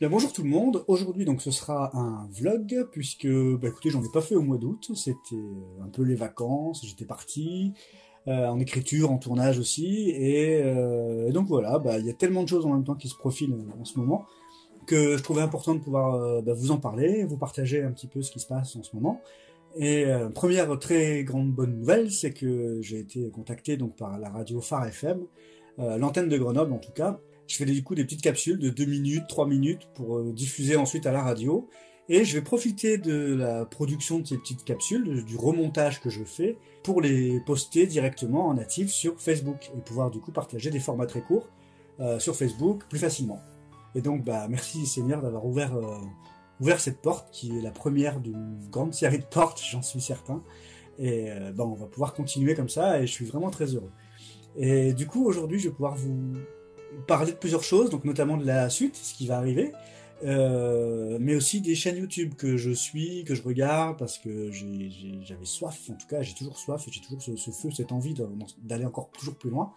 Bien, bonjour tout le monde, aujourd'hui donc ce sera un vlog puisque écoutez j'en ai pas fait au mois d'août, c'était un peu les vacances, j'étais parti en écriture, en tournage aussi et donc voilà, il y a tellement de choses en même temps qui se profilent en ce moment que je trouvais important de pouvoir vous en parler, vous partager un petit peu ce qui se passe en ce moment. Et première très grande bonne nouvelle, c'est que j'ai été contacté donc par la radio Phare FM, l'antenne de Grenoble en tout cas. Je fais du coup des petites capsules de 2 minutes, 3 minutes pour diffuser ensuite à la radio. Et je vais profiter de la production de ces petites capsules, du remontage que je fais, pour les poster directement en natif sur Facebook et pouvoir du coup partager des formats très courts sur Facebook plus facilement. Et donc merci Seigneur d'avoir ouvert cette porte qui est la première d'une grande série de portes, j'en suis certain. Et on va pouvoir continuer comme ça et je suis vraiment très heureux. Et du coup aujourd'hui je vais pouvoir vous parler de plusieurs choses, donc notamment de la suite, ce qui va arriver, mais aussi des chaînes YouTube que je suis, que je regarde, parce que j'avais soif, en tout cas j'ai toujours soif, et j'ai toujours ce feu, cette envie d'aller encore toujours plus loin.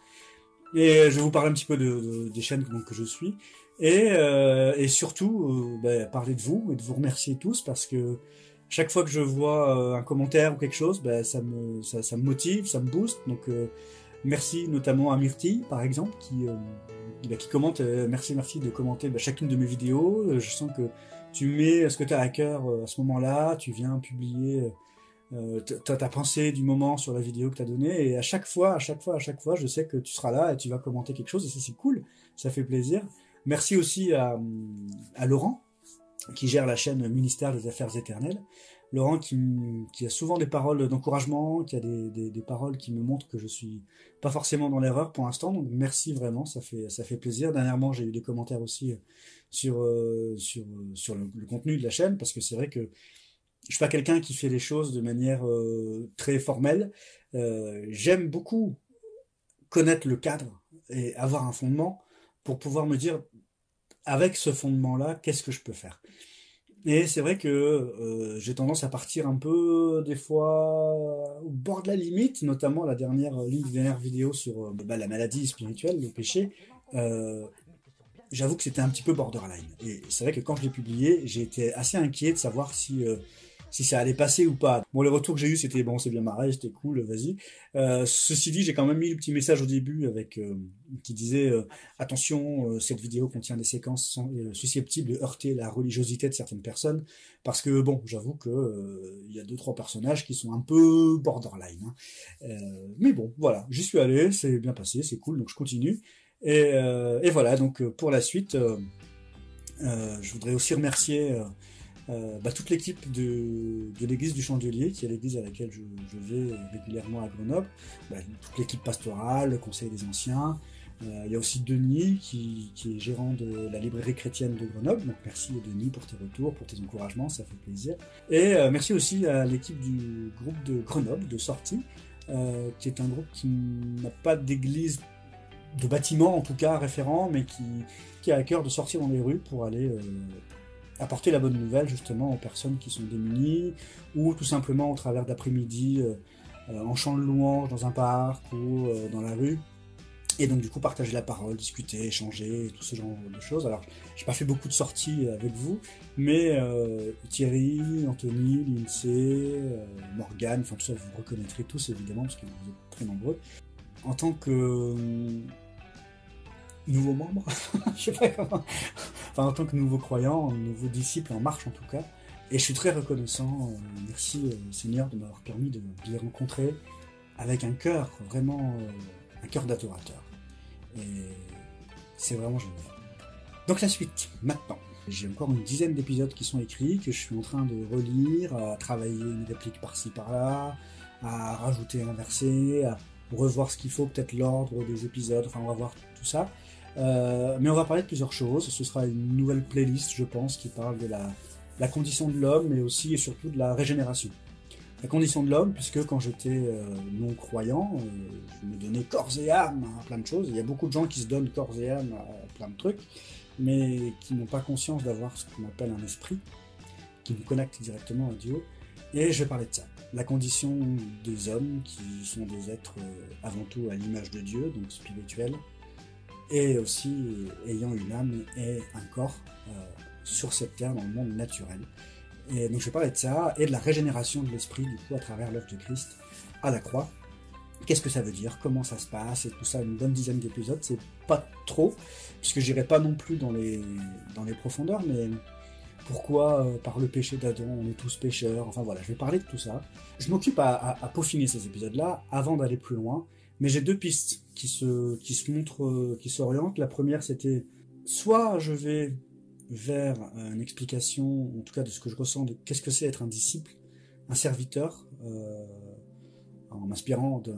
Et je vais vous parler un petit peu des chaînes donc, que je suis, et surtout parler de vous, et de vous remercier tous, parce que chaque fois que je vois un commentaire ou quelque chose, ça me motive, ça me booste, donc merci notamment à Myrtille, par exemple, qui commente, merci de commenter chacune de mes vidéos. Je sens que tu mets ce que tu as à cœur à ce moment-là, tu viens publier ta pensée du moment sur la vidéo que tu as donnée, et à chaque fois, je sais que tu seras là et tu vas commenter quelque chose, et ça c'est cool, ça fait plaisir. Merci aussi à Laurent, qui gère la chaîne Ministère des Affaires Éternelles. Laurent qui a souvent des paroles d'encouragement, qui a des paroles qui me montrent que je suis pas forcément dans l'erreur pour l'instant, donc merci vraiment, ça fait plaisir. Dernièrement j'ai eu des commentaires aussi sur le contenu de la chaîne, parce que c'est vrai que je suis pas quelqu'un qui fait les choses de manière très formelle. J'aime beaucoup connaître le cadre et avoir un fondement pour pouvoir me dire, avec ce fondement-là, qu'est-ce que je peux faire. Et c'est vrai que j'ai tendance à partir un peu, des fois, au bord de la limite, notamment la dernière vidéo sur la maladie spirituelle, le péché. J'avoue que c'était un petit peu borderline. Et c'est vrai que quand je l'ai publié, j'ai été assez inquiet de savoir si ça allait passer ou pas. Bon, les retours que j'ai eu, c'était bon, c'est bien marré, c'était cool, vas-y. Ceci dit, j'ai quand même mis le petit message au début qui disait attention, cette vidéo contient des séquences susceptibles de heurter la religiosité de certaines personnes, parce que bon, j'avoue que il y a 2-3 personnages qui sont un peu borderline. Hein. Mais bon, voilà, j'y suis allé, c'est bien passé, c'est cool, donc je continue. Et voilà, donc pour la suite, je voudrais aussi remercier toute l'équipe de l'église du Chandelier, qui est l'église à laquelle je vais régulièrement à Grenoble, toute l'équipe pastorale, le conseil des anciens. Il y a aussi Denis qui est gérant de la librairie chrétienne de Grenoble, donc merci Denis pour tes retours, pour tes encouragements, ça fait plaisir. Et merci aussi à l'équipe du groupe de Grenoble, de Sortie, qui est un groupe qui n'a pas d'église, de bâtiment en tout cas référent, mais qui a à cœur de sortir dans les rues pour aller apporter la bonne nouvelle justement aux personnes qui sont démunies, ou tout simplement au travers d'après-midi en chant de louange dans un parc ou dans la rue, et donc du coup partager la parole, discuter, échanger, tout ce genre de choses. Alors j'ai pas fait beaucoup de sorties avec vous, mais Thierry, Anthony, Lindsay, Morgane, enfin tout ça vous reconnaîtrez tous évidemment parce que vous êtes très nombreux. En tant que nouveau membre, je sais pas comment, en tant que nouveau croyant, nouveau disciple en marche en tout cas, et je suis très reconnaissant, merci Seigneur de m'avoir permis de les rencontrer avec un cœur, vraiment un cœur d'adorateur, et c'est vraiment génial. Donc la suite, maintenant. J'ai encore une dizaine d'épisodes qui sont écrits, que je suis en train de relire, à travailler une réplique par-ci par-là, à rajouter un verset, à revoir ce qu'il faut, peut-être l'ordre des épisodes, enfin on va voir tout ça. Mais on va parler de plusieurs choses. Ce sera une nouvelle playlist, je pense, qui parle de la condition de l'homme, mais aussi et surtout de la régénération. La condition de l'homme, puisque quand j'étais non-croyant, je me donnais corps et âme à plein de choses. Il y a beaucoup de gens qui se donnent corps et âme à plein de trucs, mais qui n'ont pas conscience d'avoir ce qu'on appelle un esprit, qui nous connecte directement à Dieu. Et je vais parler de ça. La condition des hommes, qui sont des êtres avant tout à l'image de Dieu, donc spirituels, et aussi ayant une âme et un corps sur cette terre, dans le monde naturel. Et donc je vais parler de ça, et de la régénération de l'esprit, du coup, à travers l'œuvre de Christ à la croix. Qu'est-ce que ça veut dire, comment ça se passe, et tout ça, une bonne dizaine d'épisodes, c'est pas trop, puisque j'irai pas non plus dans les profondeurs, mais pourquoi, par le péché d'Adam, on est tous pécheurs, enfin voilà, je vais parler de tout ça. Je m'occupe à peaufiner ces épisodes-là, avant d'aller plus loin, mais j'ai deux pistes qui se montrent, qui s'orientent. La première, c'était, soit je vais vers une explication, en tout cas de ce que je ressens, de qu'est-ce que c'est être un disciple, un serviteur, en m'inspirant de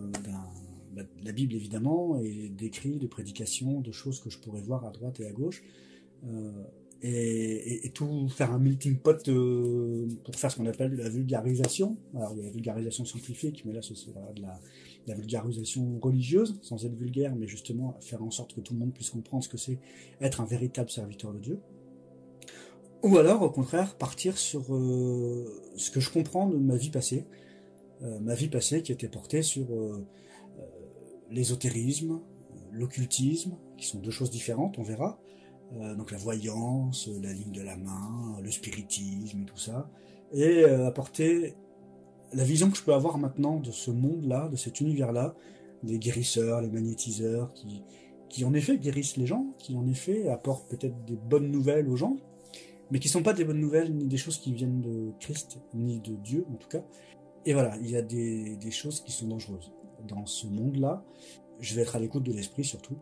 la Bible évidemment, et d'écrits, de prédications, de choses que je pourrais voir à droite et à gauche, et tout faire un melting pot pour faire ce qu'on appelle la vulgarisation. Alors il y a la vulgarisation scientifique, mais là ce sera de la vulgarisation religieuse, sans être vulgaire, mais justement faire en sorte que tout le monde puisse comprendre ce que c'est être un véritable serviteur de Dieu. Ou alors, au contraire, partir sur ce que je comprends de ma vie passée qui était portée sur l'ésotérisme, l'occultisme, qui sont deux choses différentes, on verra. Donc la voyance, la ligne de la main, le spiritisme et tout ça, et apporter la vision que je peux avoir maintenant de ce monde-là, de cet univers-là, des guérisseurs, les magnétiseurs, qui en effet guérissent les gens, qui en effet apportent peut-être des bonnes nouvelles aux gens, mais qui ne sont pas des bonnes nouvelles, ni des choses qui viennent de Christ, ni de Dieu en tout cas. Et voilà, il y a des choses qui sont dangereuses. Dans ce monde-là, je vais être à l'écoute de l'esprit surtout,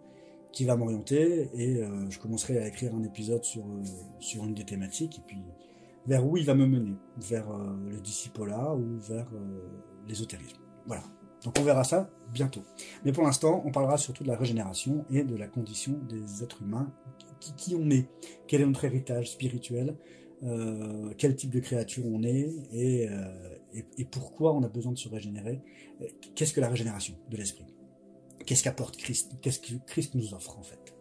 qui va m'orienter, et je commencerai à écrire un épisode sur une des thématiques, et puis vers où il va me mener, vers le discipolat ou vers l'ésotérisme. Voilà, donc on verra ça bientôt. Mais pour l'instant, on parlera surtout de la régénération et de la condition des êtres humains, qui on est, quel est notre héritage spirituel, quel type de créature on est, et pourquoi on a besoin de se régénérer. Qu'est-ce que la régénération de l'esprit? Qu'est-ce qu'apporte Christ? Qu'est-ce que Christ nous offre en fait?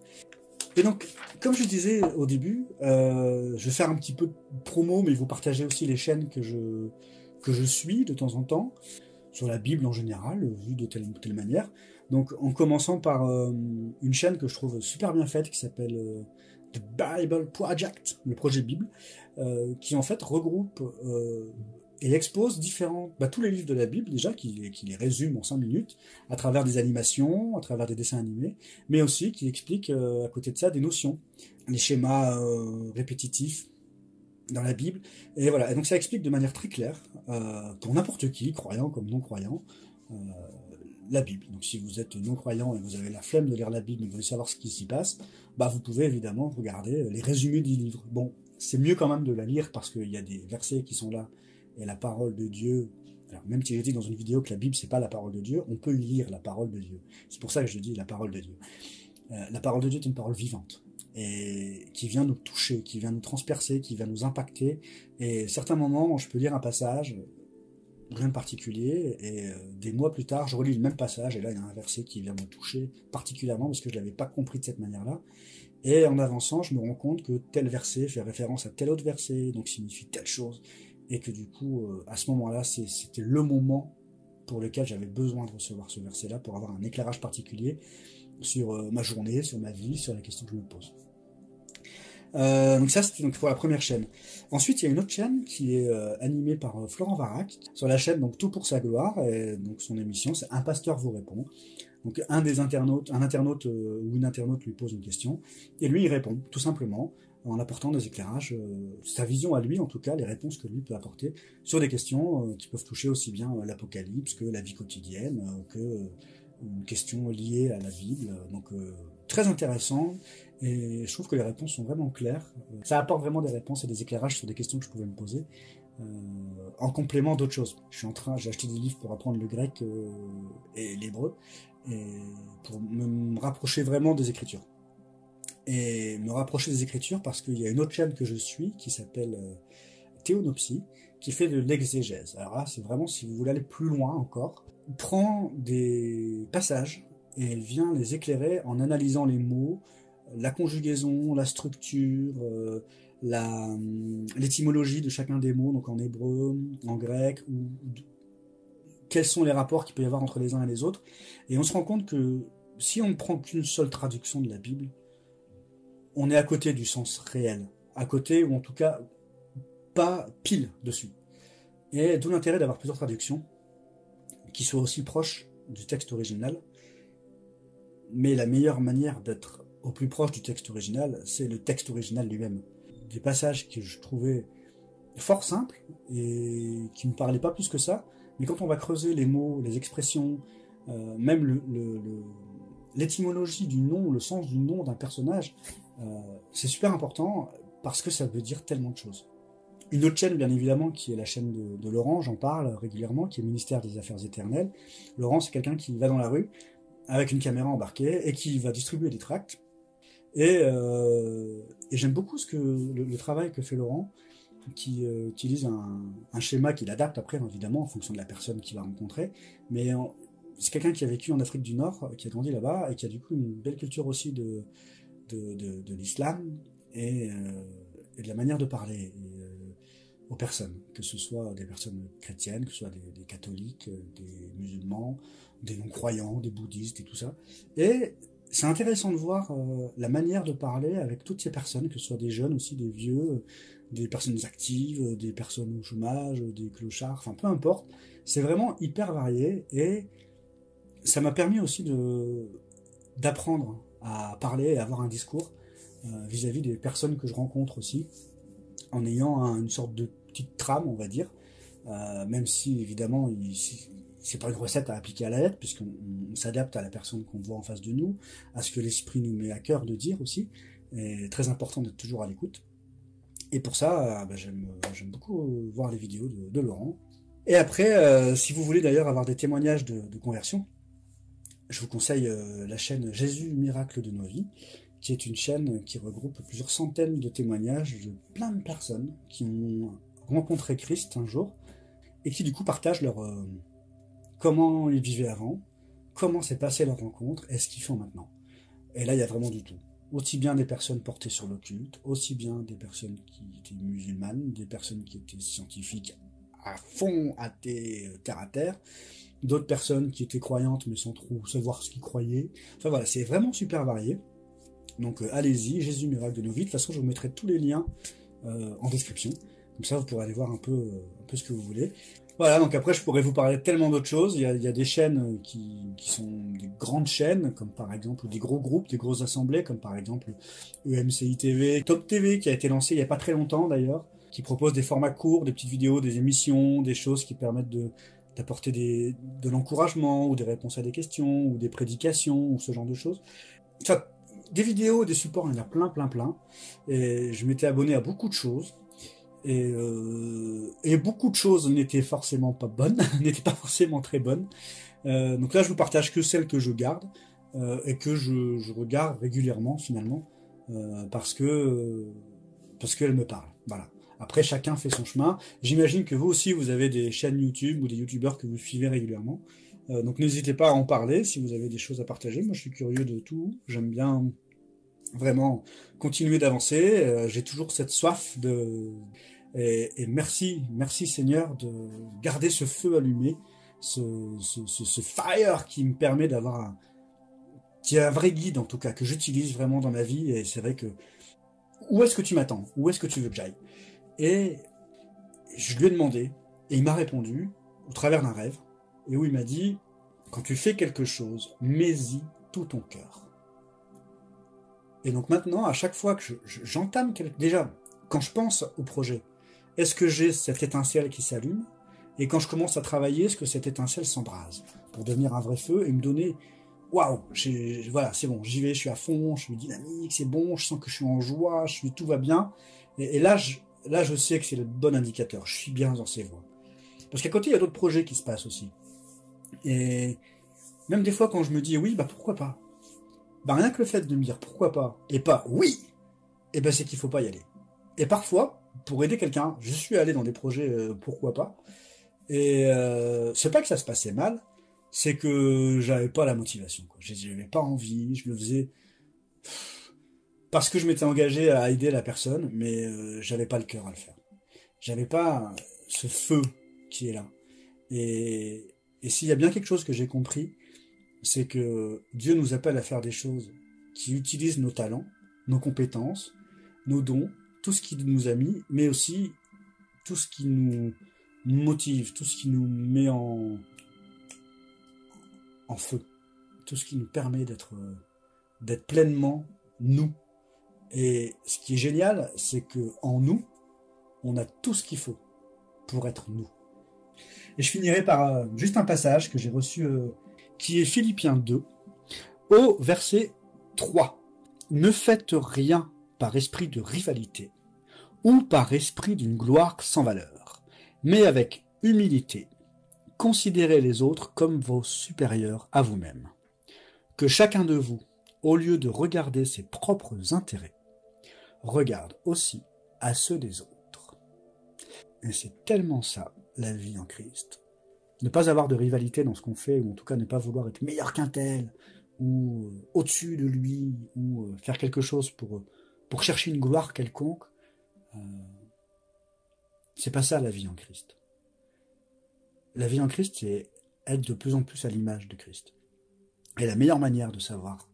Et donc, comme je disais au début, je vais faire un petit peu de promo, mais vous partagez aussi les chaînes que je suis de temps en temps, sur la Bible en général, vue de telle ou telle manière. Donc en commençant par une chaîne que je trouve super bien faite, qui s'appelle The Bible Project, le projet Bible, qui en fait regroupe et expose tous les livres de la Bible déjà, qui les résume en 5 minutes, à travers des animations, à travers des dessins animés, mais aussi qui explique à côté de ça des notions, les schémas répétitifs dans la Bible, et voilà. Et donc ça explique de manière très claire, pour n'importe qui, croyant comme non-croyant, la Bible. Donc si vous êtes non-croyant et vous avez la flemme de lire la Bible et vous voulez savoir ce qui s'y passe, vous pouvez évidemment regarder les résumés des livres. Bon, c'est mieux quand même de la lire, parce qu'il y a des versets qui sont là, et la parole de Dieu, alors même si j'ai dit dans une vidéo que la Bible c'est pas la parole de Dieu, on peut lire la parole de Dieu. C'est pour ça que je dis la parole de Dieu. La parole de Dieu est une parole vivante, et qui vient nous toucher, qui vient nous transpercer, qui vient nous impacter. Et à certains moments, je peux lire un passage, rien de particulier, et des mois plus tard, je relis le même passage, et là il y a un verset qui vient me toucher particulièrement, parce que je l'avais pas compris de cette manière-là. Et en avançant, je me rends compte que tel verset fait référence à tel autre verset, donc signifie telle chose, et que du coup, à ce moment-là, c'était le moment pour lequel j'avais besoin de recevoir ce verset-là, pour avoir un éclairage particulier sur ma journée, sur ma vie, sur les questions que je me pose. Donc ça, c'était donc pour la première chaîne. Ensuite, il y a une autre chaîne qui est animée par Florent Varac, sur la chaîne donc Tout pour sa gloire, et donc son émission, c'est Un pasteur vous répond. Donc un internaute ou une internaute lui pose une question, et lui il répond, tout simplement, en apportant des éclairages, sa vision à lui en tout cas, les réponses que lui peut apporter sur des questions qui peuvent toucher aussi bien l'Apocalypse que la vie quotidienne, que une question liée à la Bible. Donc très intéressant, et je trouve que les réponses sont vraiment claires. Ça apporte vraiment des réponses et des éclairages sur des questions que je pouvais me poser, en complément d'autres choses. J'ai acheté des livres pour apprendre le grec et l'hébreu, et pour me rapprocher vraiment des Écritures. Et me rapprocher des Écritures parce qu'il y a une autre chaîne que je suis qui s'appelle Théonopsie, qui fait de l'exégèse. Alors là, c'est vraiment, si vous voulez aller plus loin encore, prend des passages et elle vient les éclairer en analysant les mots, la conjugaison, la structure, l'étymologie de chacun des mots, donc en hébreu, en grec, ou quels sont les rapports qu'il peut y avoir entre les uns et les autres. Et on se rend compte que si on ne prend qu'une seule traduction de la Bible, on est à côté du sens réel à côté, ou en tout cas pas pile dessus. Et d'où l'intérêt d'avoir plusieurs traductions qui soient aussi proches du texte original. Mais la meilleure manière d'être au plus proche du texte original, c'est le texte original lui-même. Des passages que je trouvais fort simples et qui me parlaient pas plus que ça, mais quand on va creuser les mots, les expressions, même l'étymologie du nom, le sens du nom d'un personnage, c'est super important parce que ça veut dire tellement de choses. Une autre chaîne, bien évidemment, qui est la chaîne de Laurent, j'en parle régulièrement, qui est Ministère des Affaires éternelles. Laurent, c'est quelqu'un qui va dans la rue avec une caméra embarquée et qui va distribuer des tracts. Et j'aime beaucoup le travail que fait Laurent, qui utilise un schéma qu'il adapte après, évidemment, en fonction de la personne qu'il va rencontrer. Mais c'est quelqu'un qui a vécu en Afrique du Nord, qui a grandi là-bas, et qui a du coup une belle culture aussi de l'islam et de la manière de parler aux personnes, que ce soit des personnes chrétiennes, que ce soit des catholiques, des musulmans, des non-croyants, des bouddhistes et tout ça. Et c'est intéressant de voir la manière de parler avec toutes ces personnes, que ce soit des jeunes aussi, des vieux, des personnes actives, des personnes au chômage, des clochards, enfin peu importe. C'est vraiment hyper varié et ça m'a permis aussi d'apprendre à parler et à avoir un discours vis-à-vis des personnes que je rencontre aussi, en ayant une sorte de petite trame, on va dire, même si évidemment c'est pas une recette à appliquer à la lettre, puisqu'on s'adapte à la personne qu'on voit en face de nous, à ce que l'esprit nous met à cœur de dire aussi, et très important d'être toujours à l'écoute. Et pour ça, j'aime beaucoup voir les vidéos de Laurent. Et après, si vous voulez d'ailleurs avoir des témoignages de conversion, je vous conseille la chaîne Jésus, miracle de nos vies, qui est une chaîne qui regroupe plusieurs centaines de témoignages de plein de personnes qui ont rencontré Christ un jour et qui du coup partagent comment ils vivaient avant, comment s'est passée leur rencontre et ce qu'ils font maintenant. Et là, il y a vraiment du tout. Aussi bien des personnes portées sur l'occulte, aussi bien des personnes qui étaient musulmanes, des personnes qui étaient scientifiques à fond, athées, terre à terre, d'autres personnes qui étaient croyantes mais sans trop savoir ce qu'ils croyaient. Enfin voilà, c'est vraiment super varié. Donc allez-y, Jésus miracle de nos vies. De toute façon, je vous mettrai tous les liens en description. Comme ça, vous pourrez aller voir un peu ce que vous voulez. Voilà, donc après, je pourrais vous parler de tellement d'autres choses. Il y a des chaînes qui sont des grandes chaînes, comme par exemple des gros groupes, des grosses assemblées, comme par exemple EMCI TV, Top TV, qui a été lancé il n'y a pas très longtemps d'ailleurs, qui propose des formats courts, des petites vidéos, des émissions, des choses qui permettent d'apporter de l'encouragement, ou des réponses à des questions, ou des prédications, ou ce genre de choses. Enfin, des vidéos, des supports, il y en a plein. Et je m'étais abonné à beaucoup de choses. Et beaucoup de choses n'étaient forcément pas bonnes, n'étaient pas forcément très bonnes. Donc là, je vous partage que celles que je garde et que je regarde régulièrement finalement parce qu'elles me parlent. Voilà. Après, chacun fait son chemin. J'imagine que vous aussi, vous avez des chaînes YouTube ou des YouTubeurs que vous suivez régulièrement. Donc n'hésitez pas à en parler si vous avez des choses à partager. Moi, je suis curieux de tout. J'aime bien vraiment continuer d'avancer. J'ai toujours cette soif et merci Seigneur de garder ce feu allumé, ce fire qui me permet qui est un vrai guide en tout cas, que j'utilise vraiment dans ma vie. Et c'est vrai que où est-ce que tu m'attends? Où est-ce que tu veux que j'aille? Et je lui ai demandé, et il m'a répondu au travers d'un rêve, et où il m'a dit, quand tu fais quelque chose, mets-y tout ton cœur. Et donc maintenant, à chaque fois que j'entame déjà, quand je pense au projet, est-ce que j'ai cette étincelle qui s'allume? Et quand je commence à travailler, est-ce que cette étincelle s'embrase pour devenir un vrai feu et me donner, waouh, voilà, c'est bon, j'y vais, je suis à fond, je suis dynamique, c'est bon, je sens que je suis en joie, tout va bien. Et là, je sais que c'est le bon indicateur, je suis bien dans ces voies. Parce qu'à côté, il y a d'autres projets qui se passent aussi. Et même des fois, quand je me dis oui, pourquoi pas? Rien que le fait de me dire pourquoi pas, et pas oui, c'est qu'il faut pas y aller. Et parfois, pour aider quelqu'un, je suis allé dans des projets pourquoi pas, et c'est pas que ça se passait mal, c'est que j'avais pas la motivation, quoi. J'avais pas envie, je le faisais parce que je m'étais engagé à aider la personne, mais j'avais pas le cœur à le faire. J'avais pas ce feu qui est là. Et s'il y a bien quelque chose que j'ai compris, c'est que Dieu nous appelle à faire des choses qui utilisent nos talents, nos compétences, nos dons, tout ce qui nous a mis, mais aussi tout ce qui nous motive, tout ce qui nous met en feu, tout ce qui nous permet d'être pleinement nous. Et ce qui est génial, c'est que en nous, on a tout ce qu'il faut pour être nous. Et je finirai par juste un passage que j'ai reçu, qui est Philippiens 2, au verset 3. Ne faites rien par esprit de rivalité, ou par esprit d'une gloire sans valeur, mais avec humilité, considérez les autres comme vos supérieurs à vous-même. Que chacun de vous, au lieu de regarder ses propres intérêts, regarde aussi à ceux des autres. Et c'est tellement ça, la vie en Christ. Ne pas avoir de rivalité dans ce qu'on fait, ou en tout cas ne pas vouloir être meilleur qu'un tel, ou au-dessus de lui, ou faire quelque chose pour chercher une gloire quelconque. C'est pas ça la vie en Christ. La vie en Christ, c'est être de plus en plus à l'image de Christ. Et la meilleure manière de savoir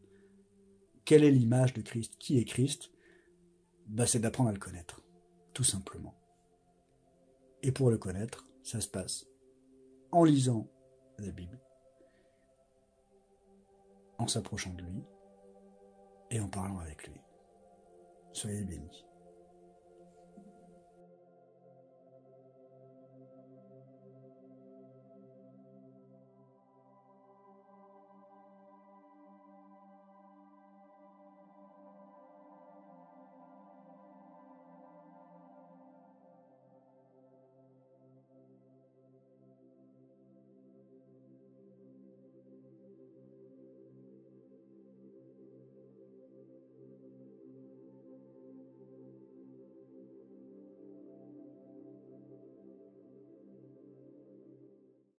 quelle est l'image de Christ, qui est Christ, c'est d'apprendre à le connaître, tout simplement. Et pour le connaître, ça se passe en lisant la Bible, en s'approchant de lui et en parlant avec lui. Soyez bénis.